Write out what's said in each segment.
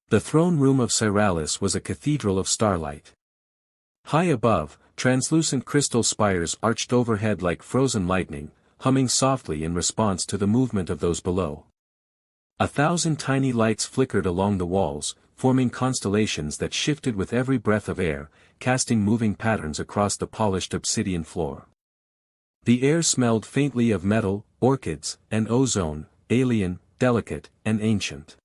The throne room of Cyralis was a cathedral of starlight. High above, translucent crystal spires arched overhead like frozen lightning, humming softly in response to the movement of those below. 1,000 tiny lights flickered along the walls, forming constellations that shifted with every breath of air, casting moving patterns across the polished obsidian floor. The air smelled faintly of metal, orchids, and ozone, alien, delicate, and ancient.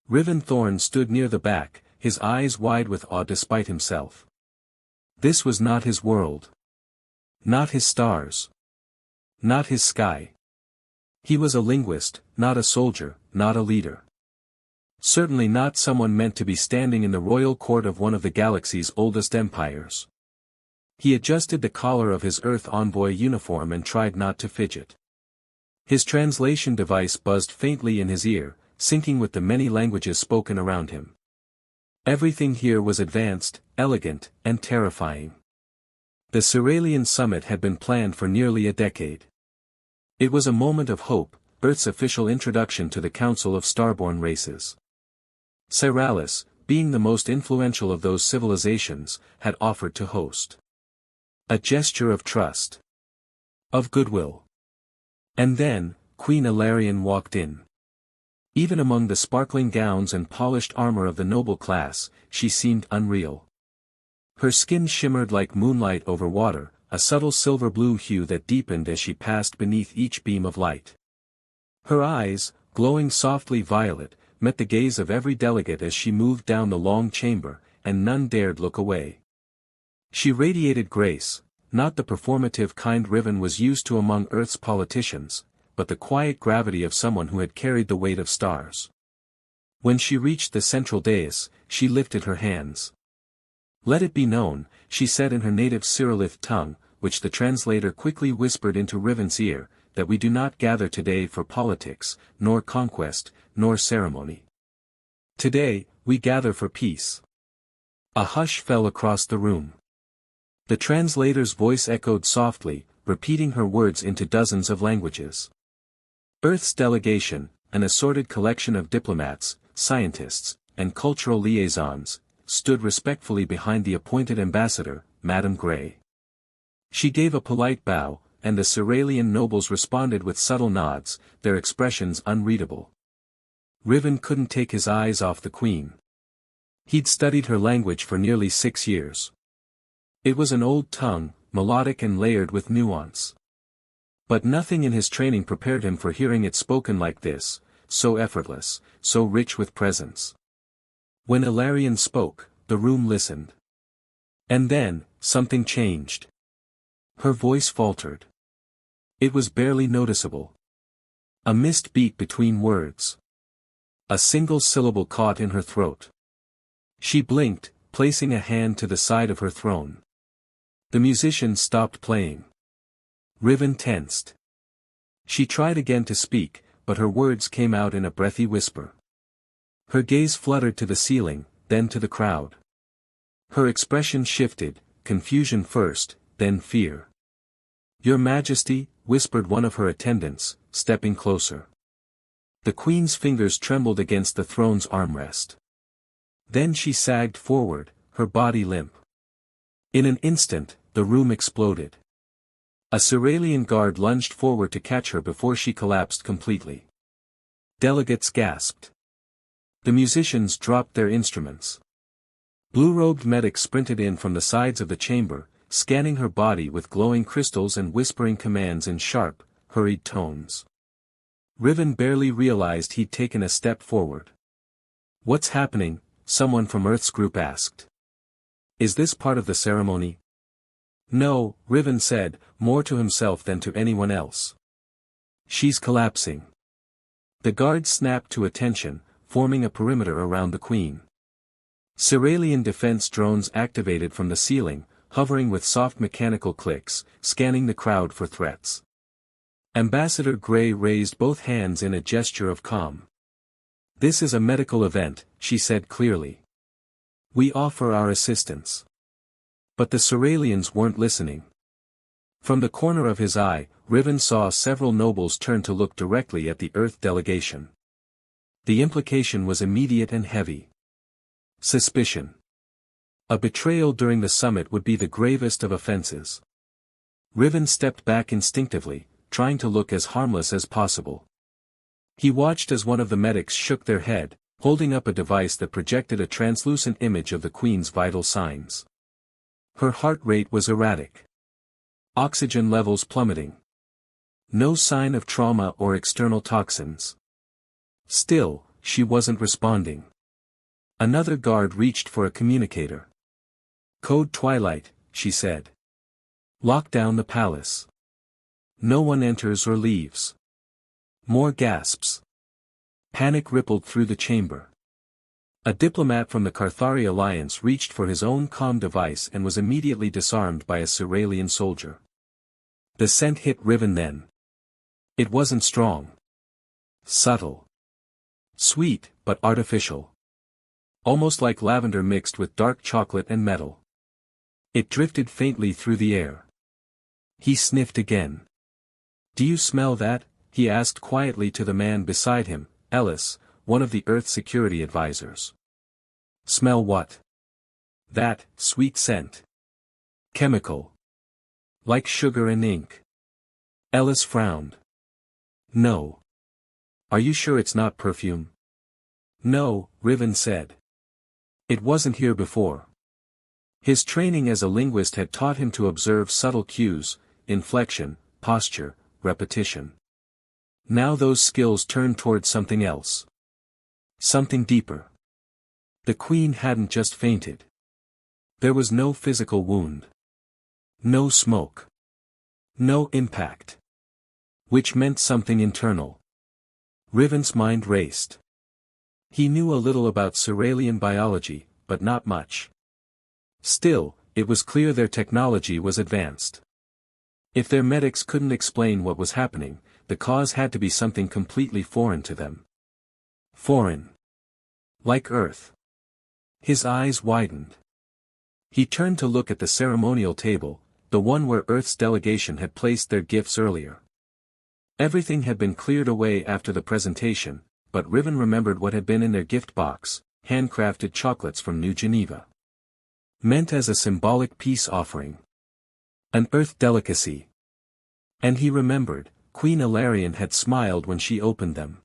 Riven Thorn stood near the back, his eyes wide with awe despite himself. This was not his world. Not his stars. Not his sky. He was a linguist, not a soldier, not a leader. Certainly not someone meant to be standing in the royal court of one of the galaxy's oldest empires. He adjusted the collar of his Earth envoy uniform and tried not to fidget. His translation device buzzed faintly in his ear, syncing with the many languages spoken around him. Everything here was advanced, elegant, and terrifying. The Cyralian summit had been planned for nearly a decade. It was a moment of hope, Earth's official introduction to the Council of Starborn Races. Cyralis, being the most influential of those civilizations, had offered to host. A gesture of trust. Of goodwill. And then, Queen Ilarion walked in. Even among the sparkling gowns and polished armor of the noble class, she seemed unreal. Her skin shimmered like moonlight over water, a subtle silver-blue hue that deepened as she passed beneath each beam of light. Her eyes, glowing softly violet, met the gaze of every delegate as she moved down the long chamber, and none dared look away. She radiated grace, not the performative kind Riven was used to among Earth's politicians, but the quiet gravity of someone who had carried the weight of stars. When she reached the central dais, she lifted her hands. "Let it be known," she said in her native Cyrillith tongue, which the translator quickly whispered into Riven's ear, "that we do not gather today for politics, nor conquest, nor ceremony. Today, we gather for peace." A hush fell across the room. The translator's voice echoed softly, repeating her words into dozens of languages. Earth's delegation, an assorted collection of diplomats, scientists, and cultural liaisons, stood respectfully behind the appointed ambassador, Madame Grey. She gave a polite bow, and the Cyralian nobles responded with subtle nods, their expressions unreadable. Riven couldn't take his eyes off the queen. He'd studied her language for nearly 6 years. It was an old tongue, melodic and layered with nuance. But nothing in his training prepared him for hearing it spoken like this, so effortless, so rich with presence. When Ilarion spoke, the room listened. And then, something changed. Her voice faltered. It was barely noticeable. A mist beat between words. A single syllable caught in her throat. She blinked, placing a hand to the side of her throne. The musicians stopped playing. Riven tensed. She tried again to speak, but her words came out in a breathy whisper. Her gaze fluttered to the ceiling, then to the crowd. Her expression shifted, confusion first, then fear. "Your Majesty," whispered one of her attendants, stepping closer. The queen's fingers trembled against the throne's armrest. Then she sagged forward, her body limp. In an instant, the room exploded. A Cyralian guard lunged forward to catch her before she collapsed completely. Delegates gasped. The musicians dropped their instruments. Blue-robed medics sprinted in from the sides of the chamber, scanning her body with glowing crystals and whispering commands in sharp, hurried tones. Riven barely realized he'd taken a step forward. "What's happening?" someone from Earth's group asked. "Is this part of the ceremony?" "No," Riven said, more to himself than to anyone else. "She's collapsing." The guards snapped to attention, forming a perimeter around the queen. Cyralian defense drones activated from the ceiling, hovering with soft mechanical clicks, scanning the crowd for threats. Ambassador Grey raised both hands in a gesture of calm. "This is a medical event," she said clearly. "We offer our assistance." But the Cyralians weren't listening. From the corner of his eye, Riven saw several nobles turn to look directly at the Earth delegation. The implication was immediate and heavy. Suspicion. A betrayal during the summit would be the gravest of offenses. Riven stepped back instinctively, trying to look as harmless as possible. He watched as one of the medics shook their head, holding up a device that projected a translucent image of the Queen's vital signs. Her heart rate was erratic. Oxygen levels plummeting. No sign of trauma or external toxins. Still, she wasn't responding. Another guard reached for a communicator. "Code Twilight," she said. "Lock down the palace. No one enters or leaves." More gasps. Panic rippled through the chamber. A diplomat from the Carthari alliance reached for his own comm device and was immediately disarmed by a Ceralian soldier. The scent hit Riven then. It wasn't strong. Subtle. Sweet, but artificial. Almost like lavender mixed with dark chocolate and metal. It drifted faintly through the air. He sniffed again. "Do you smell that?" he asked quietly to the man beside him, Ellis, one of the Earth security advisors. "Smell what?" "That, sweet scent." "Chemical. Like sugar and ink." Ellis frowned. "No. Are you sure it's not perfume?" "No," Riven said. "It wasn't here before." His training as a linguist had taught him to observe subtle cues, inflection, posture, repetition. Now those skills turned toward something else. Something deeper. The Queen hadn't just fainted. There was no physical wound. No smoke. No impact. Which meant something internal. Riven's mind raced. He knew a little about Ceralian biology, but not much. Still, it was clear their technology was advanced. If their medics couldn't explain what was happening, the cause had to be something completely foreign to them. Foreign. Like Earth. His eyes widened. He turned to look at the ceremonial table, the one where Earth's delegation had placed their gifts earlier. Everything had been cleared away after the presentation, but Riven remembered what had been in their gift box, handcrafted chocolates from New Geneva. Meant as a symbolic peace offering. An Earth delicacy. And he remembered, Queen Ilarion had smiled when she opened them.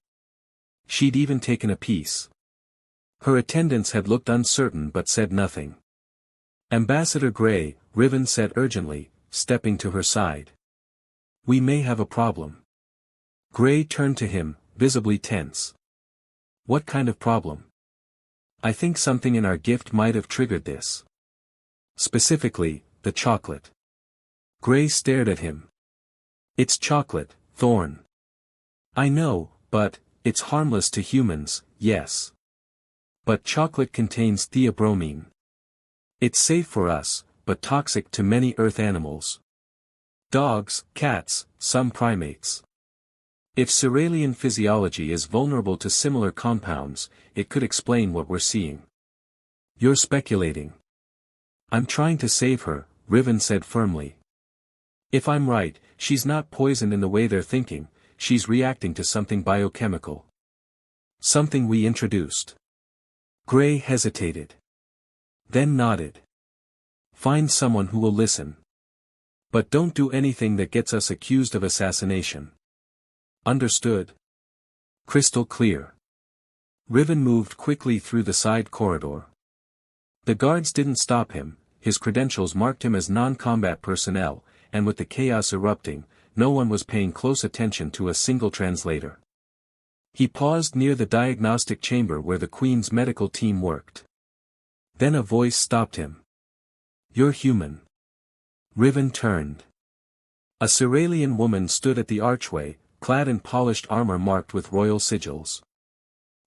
She'd even taken a piece. Her attendants had looked uncertain but said nothing. "Ambassador Grey," Riven said urgently, stepping to her side. "We may have a problem." Grey turned to him, visibly tense. "What kind of problem?" "I think something in our gift might have triggered this. Specifically, the chocolate." Grey stared at him. "It's chocolate, Thorn." "I know, but, it's harmless to humans, yes. But chocolate contains theobromine. It's safe for us, but toxic to many Earth animals. Dogs, cats, some primates. If Ceralian physiology is vulnerable to similar compounds, it could explain what we're seeing." "You're speculating." "I'm trying to save her," Riven said firmly. "If I'm right, she's not poisoned in the way they're thinking, she's reacting to something biochemical. Something we introduced." Grey hesitated. Then nodded. "Find someone who will listen. But don't do anything that gets us accused of assassination." "Understood." Crystal clear. Riven moved quickly through the side corridor. The guards didn't stop him, his credentials marked him as non-combat personnel, and with the chaos erupting, no one was paying close attention to a single translator. He paused near the diagnostic chamber where the Queen's medical team worked. Then a voice stopped him. "You're human." Riven turned. A Ceralian woman stood at the archway, clad in polished armor marked with royal sigils.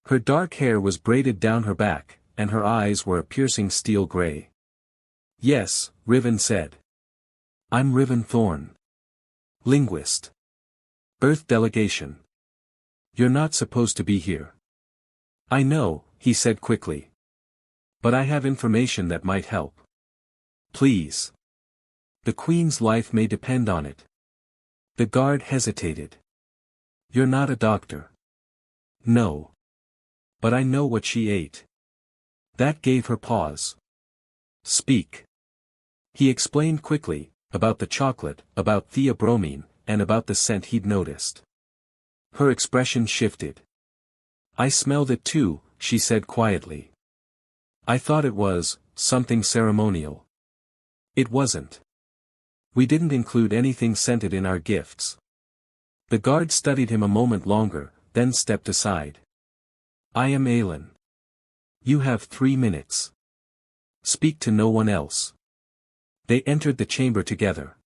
Her dark hair was braided down her back, and her eyes were a piercing steel gray. "Yes," Riven said. "I'm Riven Thorn. Linguist. Earth delegation. You're not supposed to be here." "I know," he said quickly. "But I have information that might help. Please. The Queen's life may depend on it." The guard hesitated. "You're not a doctor." "No. But I know what she ate." That gave her pause. Speak. He explained quickly, about the chocolate, about theobromine, and about the scent he'd noticed. Her expression shifted. I smelled it too, she said quietly. I thought it was something ceremonial. It wasn't. We didn't include anything scented in our gifts. The guard studied him a moment longer, then stepped aside. I am Aelin. You have 3 minutes. Speak to no one else. They entered the chamber together.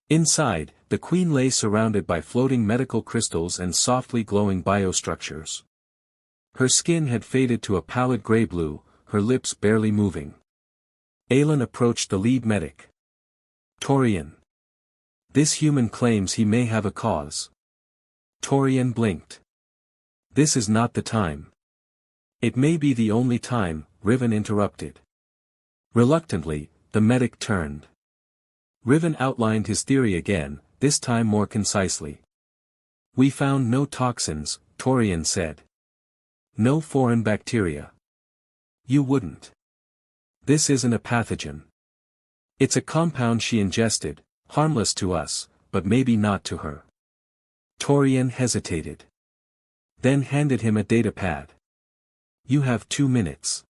Inside, the queen lay surrounded by floating medical crystals and softly glowing biostructures. Her skin had faded to a pallid gray-blue, her lips barely moving. Aelin approached the lead medic. Torian. This human claims he may have a cause. Torian blinked. This is not the time. It may be the only time, Riven interrupted. Reluctantly, the medic turned. Riven outlined his theory again, this time more concisely. We found no toxins, Torian said. No foreign bacteria. You wouldn't. This isn't a pathogen. It's a compound she ingested, harmless to us, but maybe not to her. Torian hesitated. Then handed him a datapad. You have 2 minutes.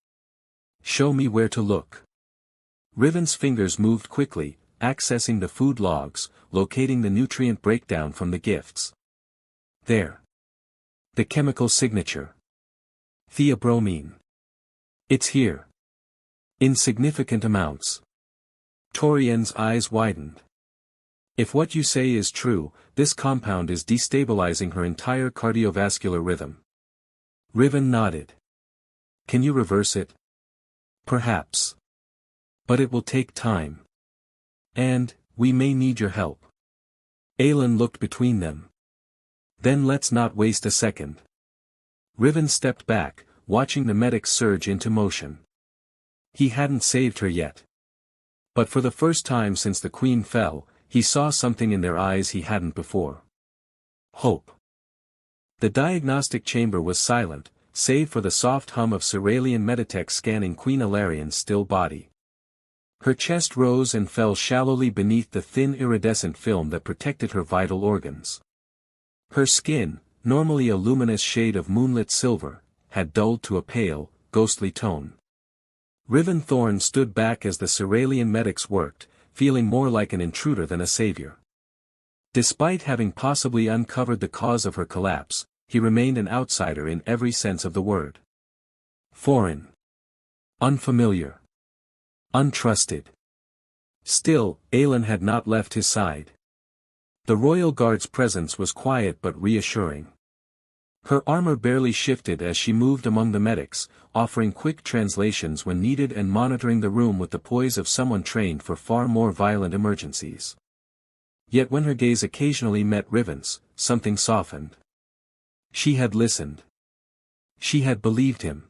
Show me where to look. Riven's fingers moved quickly, accessing the food logs, locating the nutrient breakdown from the gifts. There. The chemical signature. Theobromine. It's here. In significant amounts. Torian's eyes widened. If what you say is true, this compound is destabilizing her entire cardiovascular rhythm. Riven nodded. Can you reverse it? Perhaps. But it will take time. And, we may need your help. Aelin looked between them. Then let's not waste a second. Riven stepped back, watching the medic surge into motion. He hadn't saved her yet. But for the first time since the queen fell, he saw something in their eyes he hadn't before. Hope. The diagnostic chamber was silent, save for the soft hum of Ceralian Meditech scanning Queen Ilarian's still body. Her chest rose and fell shallowly beneath the thin iridescent film that protected her vital organs. Her skin, normally a luminous shade of moonlit silver, had dulled to a pale, ghostly tone. Riven Thorn stood back as the Ceralian medics worked, feeling more like an intruder than a savior. Despite having possibly uncovered the cause of her collapse, he remained an outsider in every sense of the word. Foreign. Unfamiliar. Untrusted. Still, Aelin had not left his side. The royal guard's presence was quiet but reassuring. Her armor barely shifted as she moved among the medics, offering quick translations when needed and monitoring the room with the poise of someone trained for far more violent emergencies. Yet when her gaze occasionally met Riven's, something softened. She had listened. She had believed him.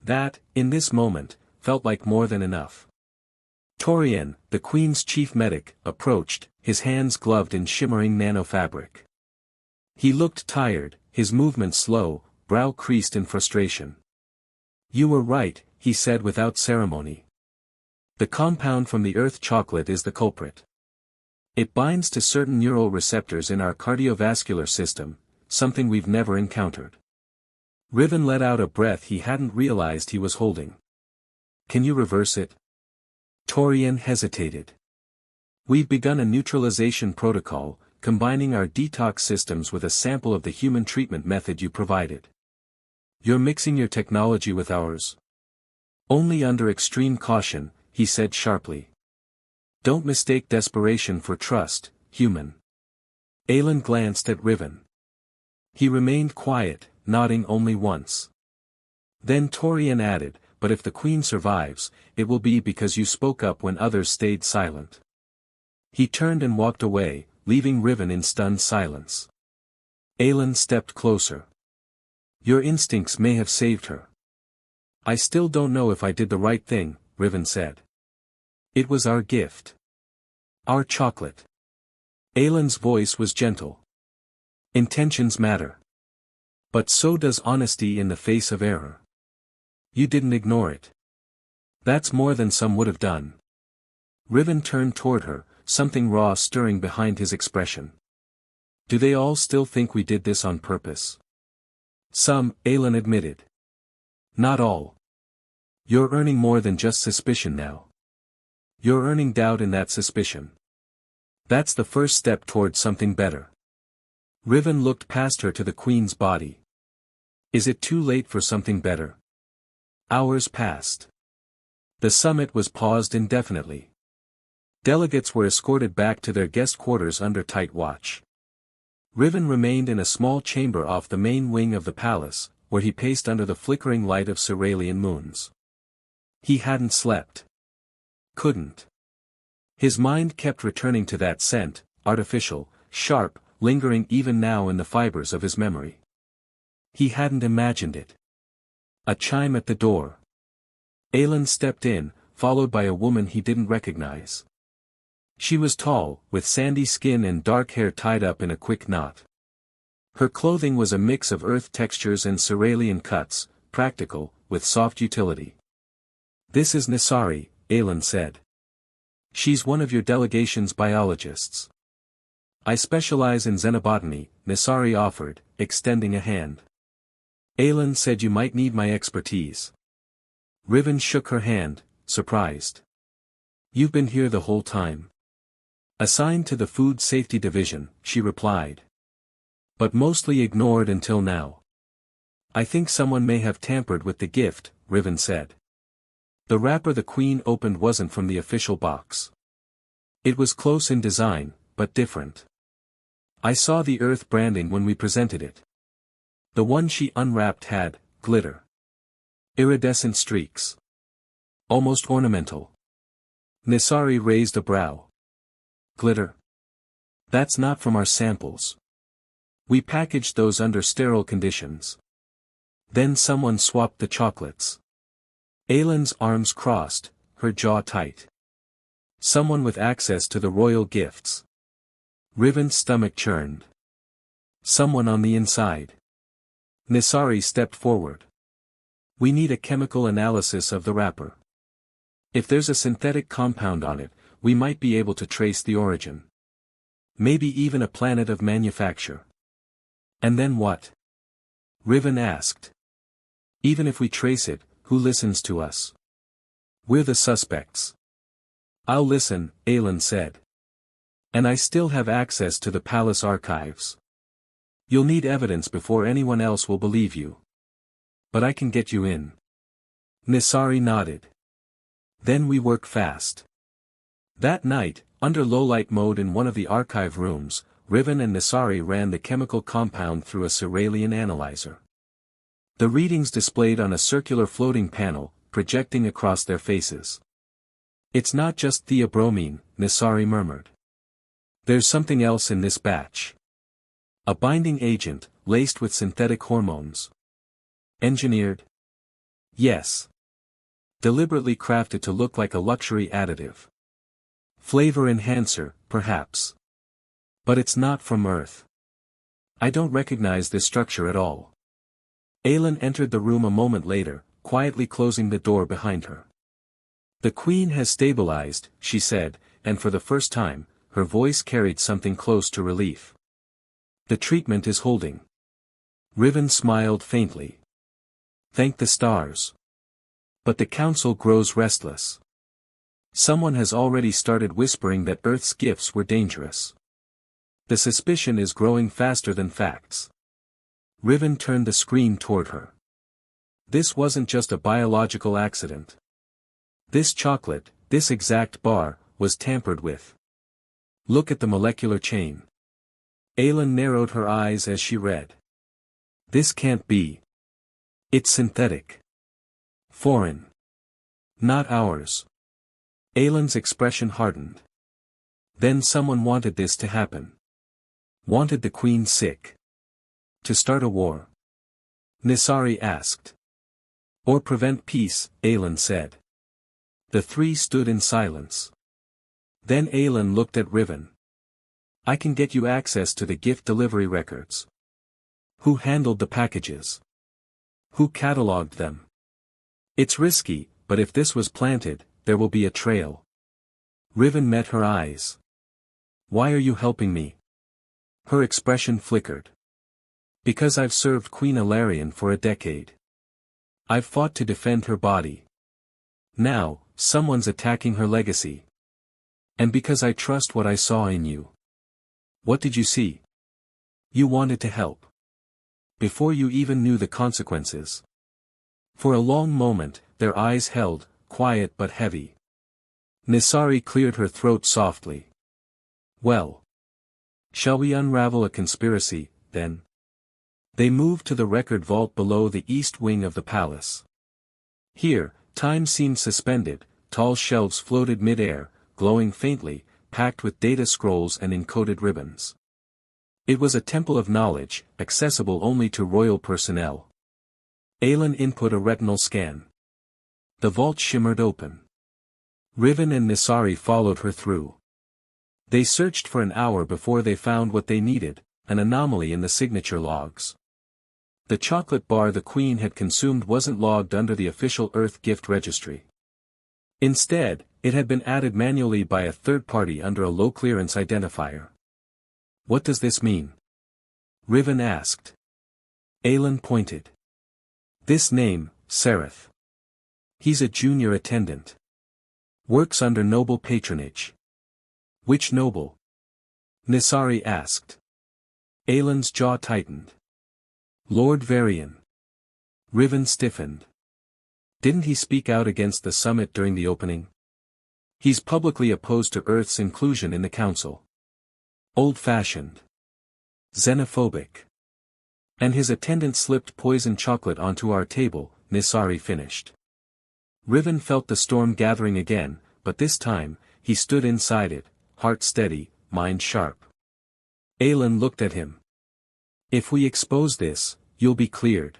That, in this moment, felt like more than enough. Torian, the Queen's chief medic, approached, his hands gloved in shimmering nanofabric. He looked tired, his movements slow, brow creased in frustration. You were right, he said without ceremony. The compound from the Earth chocolate is the culprit. It binds to certain neural receptors in our cardiovascular system, something we've never encountered. Riven let out a breath he hadn't realized he was holding. Can you reverse it? Torian hesitated. We've begun a neutralization protocol, combining our detox systems with a sample of the human treatment method you provided. You're mixing your technology with ours. Only under extreme caution, he said sharply. Don't mistake desperation for trust, human. Aelin glanced at Riven. He remained quiet, nodding only once. Then Torian added, but if the Queen survives, it will be because you spoke up when others stayed silent. He turned and walked away, leaving Riven in stunned silence. Aelin stepped closer. Your instincts may have saved her. I still don't know if I did the right thing, Riven said. It was our gift. Our chocolate. Aelin's voice was gentle. Intentions matter. But so does honesty in the face of error. You didn't ignore it. That's more than some would have done. Riven turned toward her, something raw stirring behind his expression. Do they all still think we did this on purpose? Some, Aelin admitted. Not all. You're earning more than just suspicion now. You're earning doubt in that suspicion. That's the first step toward something better. Riven looked past her to the Queen's body. Is it too late for something better? Hours passed. The summit was paused indefinitely. Delegates were escorted back to their guest quarters under tight watch. Riven remained in a small chamber off the main wing of the palace, where he paced under the flickering light of Cerealian moons. He hadn't slept. Couldn't. His mind kept returning to that scent, artificial, sharp, lingering even now in the fibers of his memory. He hadn't imagined it. A chime at the door. Aelin stepped in, followed by a woman he didn't recognize. She was tall, with sandy skin and dark hair tied up in a quick knot. Her clothing was a mix of earth textures and Cerealian cuts, practical, with soft utility. This is Nisari, Aelin said. She's one of your delegation's biologists. I specialize in xenobotany, Nisari offered, extending a hand. Aelin said you might need my expertise. Riven shook her hand, surprised. You've been here the whole time. Assigned to the Food Safety Division, she replied. But mostly ignored until now. I think someone may have tampered with the gift, Riven said. The wrapper the Queen opened wasn't from the official box. It was close in design, but different. I saw the Earth branding when we presented it. The one she unwrapped had glitter. Iridescent streaks. Almost ornamental. Nisari raised a brow. Glitter. That's not from our samples. We packaged those under sterile conditions. Then someone swapped the chocolates. Aelin's arms crossed, her jaw tight. Someone with access to the royal gifts. Riven's stomach churned. Someone on the inside. Nisari stepped forward. We need a chemical analysis of the wrapper. If there's a synthetic compound on it, we might be able to trace the origin. Maybe even a planet of manufacture. And then what? Riven asked. Even if we trace it, who listens to us? We're the suspects. I'll listen, Aelin said. And I still have access to the palace archives. You'll need evidence before anyone else will believe you. But I can get you in. Nisari nodded. Then we work fast. That night, under low-light mode in one of the archive rooms, Riven and Nisari ran the chemical compound through a Cerealian analyzer. The readings displayed on a circular floating panel, projecting across their faces. It's not just theobromine, Nisari murmured. There's something else in this batch. A binding agent, laced with synthetic hormones. Engineered? Yes. Deliberately crafted to look like a luxury additive. Flavor enhancer, perhaps. But it's not from Earth. I don't recognize this structure at all. Aelin entered the room a moment later, quietly closing the door behind her. The Queen has stabilized, she said, and for the first time, her voice carried something close to relief. The treatment is holding. Riven smiled faintly. Thank the stars. But the Council grows restless. Someone has already started whispering that Earth's gifts were dangerous. The suspicion is growing faster than facts. Riven turned the screen toward her. This wasn't just a biological accident. This chocolate, this exact bar, was tampered with. Look at the molecular chain. Aelin narrowed her eyes as she read. This can't be. It's synthetic. Foreign. Not ours. Aelin's expression hardened. Then someone wanted this to happen. Wanted the Queen sick. To start a war? Nisari asked. Or prevent peace, Aelin said. The three stood in silence. Then Aelin looked at Riven. I can get you access to the gift delivery records. Who handled the packages? Who catalogued them? It's risky, but if this was planted, there will be a trail. Riven met her eyes. Why are you helping me? Her expression flickered. Because I've served Queen Alarian for a decade. I've fought to defend her body. Now, someone's attacking her legacy. And because I trust what I saw in you. What did you see? You wanted to help. Before you even knew the consequences. For a long moment, their eyes held, quiet but heavy. Nisari cleared her throat softly. Well. Shall we unravel a conspiracy, then? They moved to the record vault below the east wing of the palace. Here, time seemed suspended, tall shelves floated mid-air, glowing faintly, packed with data scrolls and encoded ribbons. It was a temple of knowledge, accessible only to royal personnel. Aelin input a retinal scan. The vault shimmered open. Riven and Nisari followed her through. They searched for an hour before they found what they needed, an anomaly in the signature logs. The chocolate bar the Queen had consumed wasn't logged under the official Earth gift registry. Instead, it had been added manually by a third party under a low-clearance identifier. What does this mean? Riven asked. Aelin pointed. This name, Sereth. He's a junior attendant. Works under noble patronage. Which noble? Nisari asked. Aelin's jaw tightened. Lord Varian. Riven stiffened. Didn't he speak out against the summit during the opening? He's publicly opposed to Earth's inclusion in the council. Old-fashioned. Xenophobic. And his attendant slipped poison chocolate onto our table, Nisari finished. Riven felt the storm gathering again, but this time, he stood inside it, heart steady, mind sharp. Aelin looked at him. If we expose this, you'll be cleared.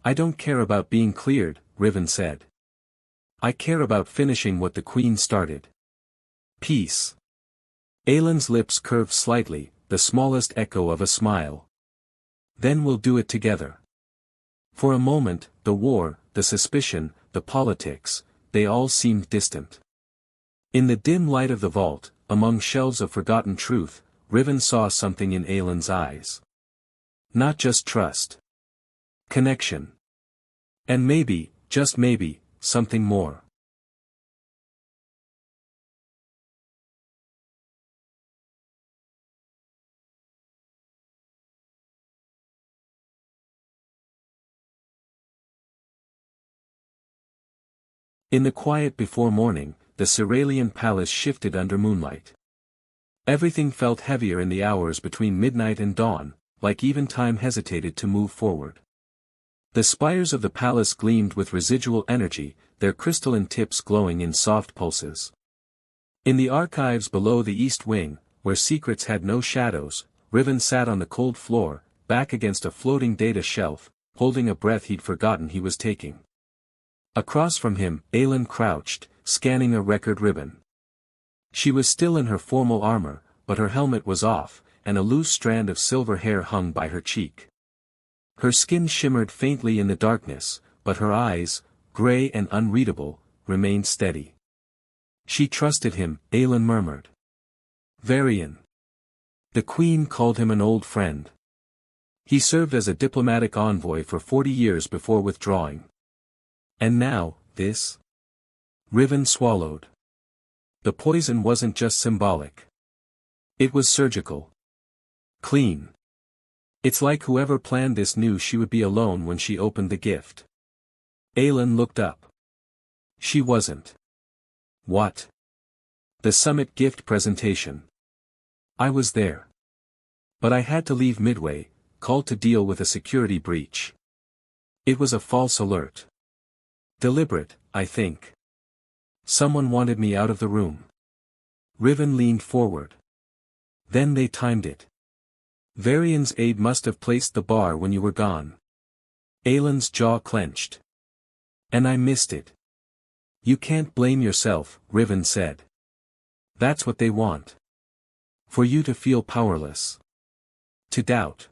I don't care about being cleared, Riven said. I care about finishing what the Queen started. Peace. Aelin's lips curved slightly, the smallest echo of a smile. Then we'll do it together. For a moment, the war, the suspicion, the politics, they all seemed distant. In the dim light of the vault, among shelves of forgotten truth, Riven saw something in Aelin's eyes. Not just trust. Connection. And maybe, just maybe, something more. In the quiet before morning, the Cerealian palace shifted under moonlight. Everything felt heavier in the hours between midnight and dawn, like even time hesitated to move forward. The spires of the palace gleamed with residual energy, their crystalline tips glowing in soft pulses. In the archives below the east wing, where secrets had no shadows, Riven sat on the cold floor, back against a floating data shelf, holding a breath he'd forgotten he was taking. Across from him, Aelin crouched, scanning a record ribbon. She was still in her formal armor, but her helmet was off, and a loose strand of silver hair hung by her cheek. Her skin shimmered faintly in the darkness, but her eyes, gray and unreadable, remained steady. She trusted him, Aelin murmured. Varian. The Queen called him an old friend. He served as a diplomatic envoy for 40 years before withdrawing. And now, this? Riven swallowed. The poison wasn't just symbolic. It was surgical. Clean. It's like whoever planned this knew she would be alone when she opened the gift. Aelin looked up. She wasn't. What? The summit gift presentation. I was there. But I had to leave midway, called to deal with a security breach. It was a false alert. Deliberate, I think. Someone wanted me out of the room. Riven leaned forward. Then they timed it. Varian's aide must have placed the bar when you were gone. Aelin's jaw clenched. And I missed it. You can't blame yourself, Riven said. That's what they want. For you to feel powerless. To doubt.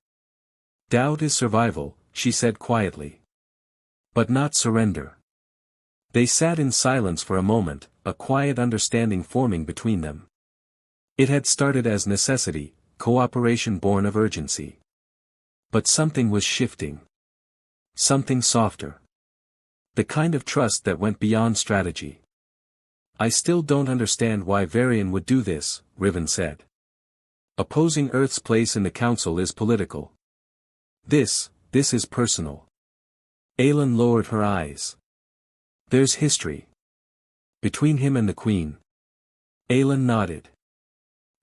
Doubt is survival, she said quietly. But not surrender. They sat in silence for a moment, a quiet understanding forming between them. It had started as necessity, cooperation born of urgency. But something was shifting. Something softer. The kind of trust that went beyond strategy. I still don't understand why Varian would do this, Riven said. Opposing Earth's place in the Council is political. This is personal. Aelin lowered her eyes. There's history. Between him and the Queen. Aelin nodded.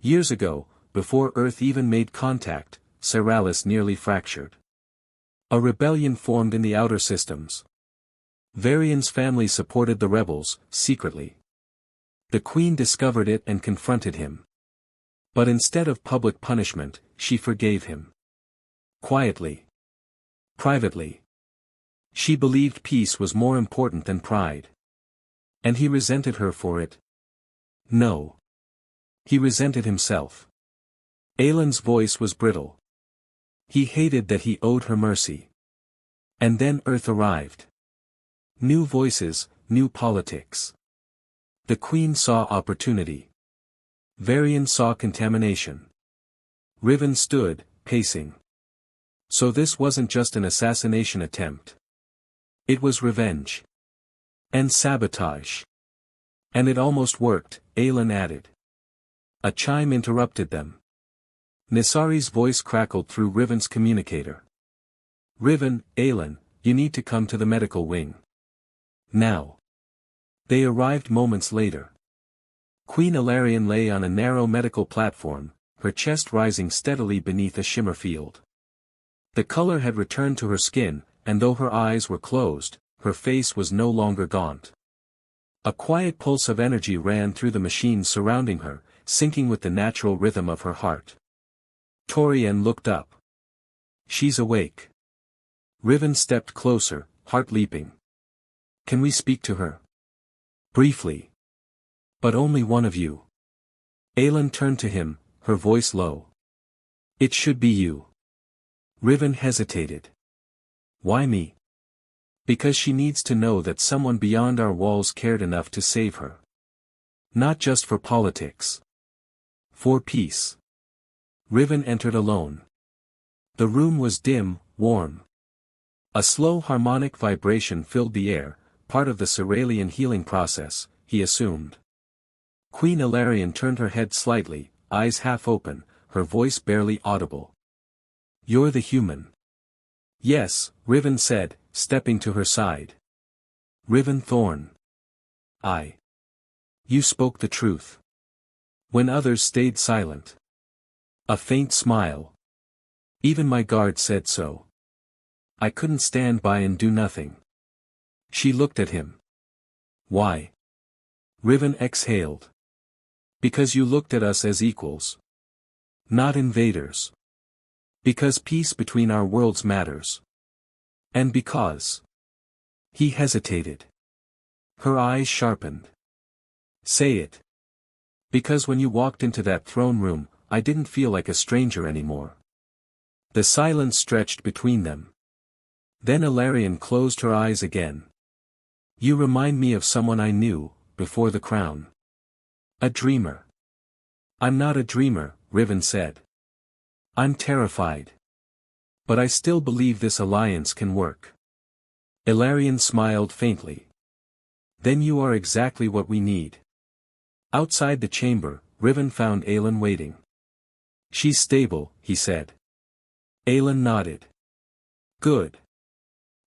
Years ago, before Earth even made contact, Cyralis nearly fractured. A rebellion formed in the outer systems. Varian's family supported the rebels, secretly. The Queen discovered it and confronted him. But instead of public punishment, she forgave him. Quietly. Privately. She believed peace was more important than pride. And he resented her for it. No. He resented himself. Aelin's voice was brittle. He hated that he owed her mercy. And then Earth arrived. New voices, new politics. The Queen saw opportunity. Varian saw contamination. Riven stood, pacing. So this wasn't just an assassination attempt. It was revenge. And sabotage. And it almost worked, Aelin added. A chime interrupted them. Nisari's voice crackled through Riven's communicator. Riven, Aelin, you need to come to the medical wing. Now. They arrived moments later. Queen Ilarion lay on a narrow medical platform, her chest rising steadily beneath a shimmer field. The color had returned to her skin, and though her eyes were closed, her face was no longer gaunt. A quiet pulse of energy ran through the machines surrounding her, syncing with the natural rhythm of her heart. Torian looked up. She's awake. Riven stepped closer, heart leaping. Can we speak to her? Briefly. But only one of you. Aelin turned to him, her voice low. It should be you. Riven hesitated. Why me? Because she needs to know that someone beyond our walls cared enough to save her. Not just for politics. For peace. Riven entered alone. The room was dim, warm. A slow harmonic vibration filled the air, part of the Cyralian healing process, he assumed. Queen Ilarion turned her head slightly, eyes half open, her voice barely audible. You're the human. Yes, Riven said, stepping to her side. Riven Thorn. You spoke the truth. When others stayed silent. A faint smile. Even my guard said so. I couldn't stand by and do nothing. She looked at him. Why? Riven exhaled. Because you looked at us as equals. Not invaders. Because peace between our worlds matters. And because. He hesitated. Her eyes sharpened. Say it. Because when you walked into that throne room, I didn't feel like a stranger anymore. The silence stretched between them. Then Ilarion closed her eyes again. You remind me of someone I knew, before the crown. A dreamer. I'm not a dreamer, Riven said. I'm terrified. But I still believe this alliance can work. Ilarion smiled faintly. Then you are exactly what we need. Outside the chamber, Riven found Aelin waiting. She's stable, he said. Aelin nodded. Good.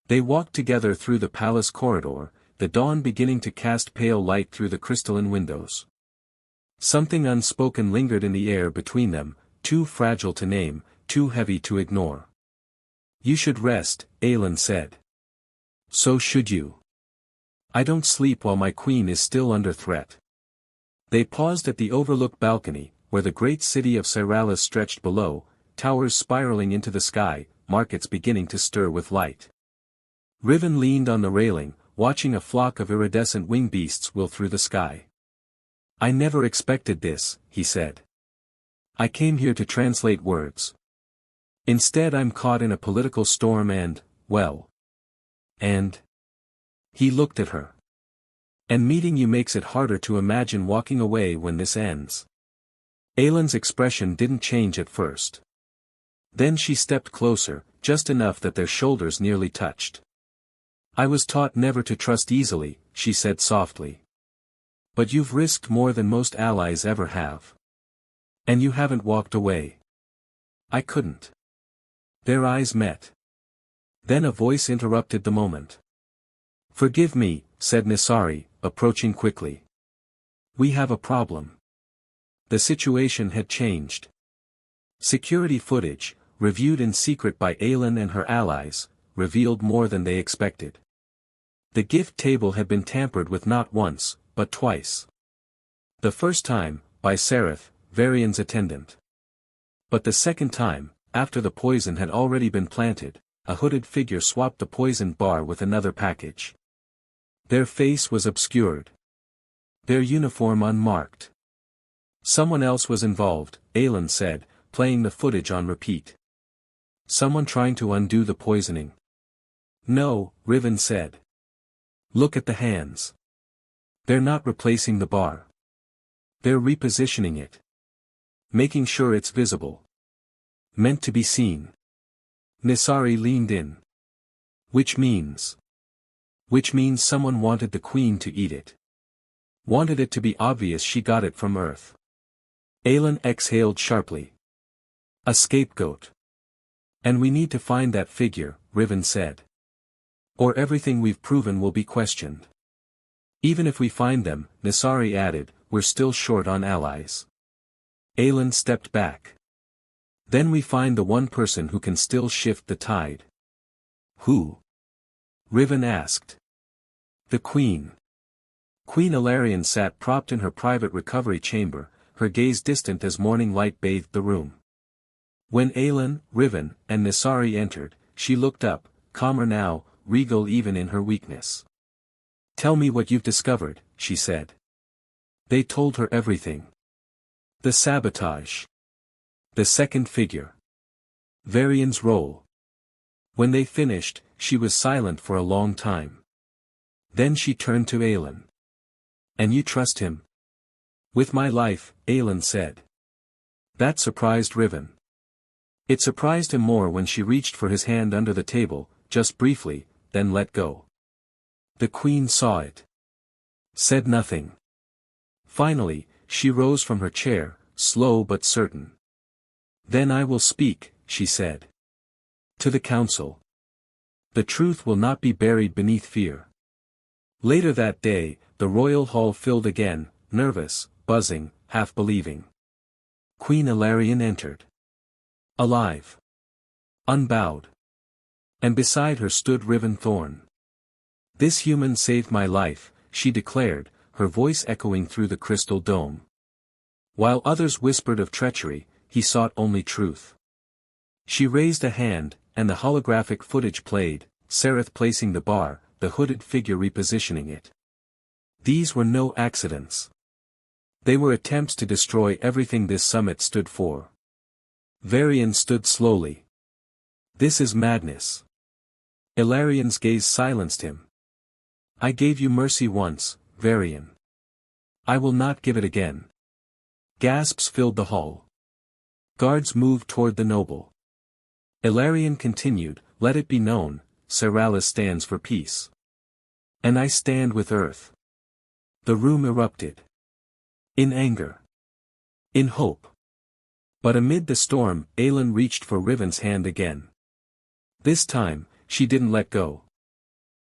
They walked together through the palace corridor, the dawn beginning to cast pale light through the crystalline windows. Something unspoken lingered in the air between them, too fragile to name, too heavy to ignore. You should rest, Aelin said. So should you. I don't sleep while my queen is still under threat. They paused at the overlooked balcony, where the great city of Cyralis stretched below, towers spiraling into the sky, markets beginning to stir with light. Riven leaned on the railing, watching a flock of iridescent wing beasts wheel through the sky. I never expected this, he said. I came here to translate words. Instead I'm caught in a political storm and, well. And? He looked at her. And meeting you makes it harder to imagine walking away when this ends. Aylin's expression didn't change at first. Then she stepped closer, just enough that their shoulders nearly touched. I was taught never to trust easily, she said softly. But you've risked more than most allies ever have. And you haven't walked away. I couldn't. Their eyes met. Then a voice interrupted the moment. Forgive me, said Nisari, approaching quickly. We have a problem. The situation had changed. Security footage, reviewed in secret by Aylin and her allies, revealed more than they expected. The gift table had been tampered with not once, but twice. The first time, by Seraph, Varian's attendant. But the second time, after the poison had already been planted, a hooded figure swapped the poisoned bar with another package. Their face was obscured. Their uniform unmarked. Someone else was involved, Aylin said, playing the footage on repeat. Someone trying to undo the poisoning. No, Riven said. Look at the hands. They're not replacing the bar. They're repositioning it. Making sure it's visible. Meant to be seen. Nisari leaned in. Which means someone wanted the queen to eat it. Wanted it to be obvious she got it from Earth. Aylin exhaled sharply. A scapegoat. And we need to find that figure, Riven said. Or everything we've proven will be questioned. Even if we find them, Nisari added, we're still short on allies. Aylin stepped back. Then we find the one person who can still shift the tide. Who? Riven asked. The Queen. Queen Ilarion sat propped in her private recovery chamber, her gaze distant as morning light bathed the room. When Aylin, Riven, and Nisari entered, she looked up, calmer now, regal even in her weakness. Tell me what you've discovered, she said. They told her everything. The sabotage. The second figure. Varian's role. When they finished, she was silent for a long time. Then she turned to Aylin. And you trust him? With my life, Aylin said. That surprised Riven. It surprised him more when she reached for his hand under the table, just briefly, then let go. The Queen saw it. Said nothing. Finally, she rose from her chair, slow but certain. Then I will speak, she said. To the council. The truth will not be buried beneath fear. Later that day, the royal hall filled again, nervous, buzzing, half-believing. Queen Ilarion entered. Alive. Unbowed. And beside her stood Riven Thorn. This human saved my life, she declared, her voice echoing through the crystal dome. While others whispered of treachery, he sought only truth. She raised a hand, and the holographic footage played, Seraph placing the bar, the hooded figure repositioning it. These were no accidents. They were attempts to destroy everything this summit stood for. Varian stood slowly. This is madness. Ilarion's gaze silenced him. I gave you mercy once, Varian. I will not give it again. Gasps filled the hall. Guards moved toward the noble. Ilarion continued, let it be known, Seralis stands for peace. And I stand with Earth. The room erupted. In anger. In hope. But amid the storm, Aylin reached for Riven's hand again. This time, she didn't let go.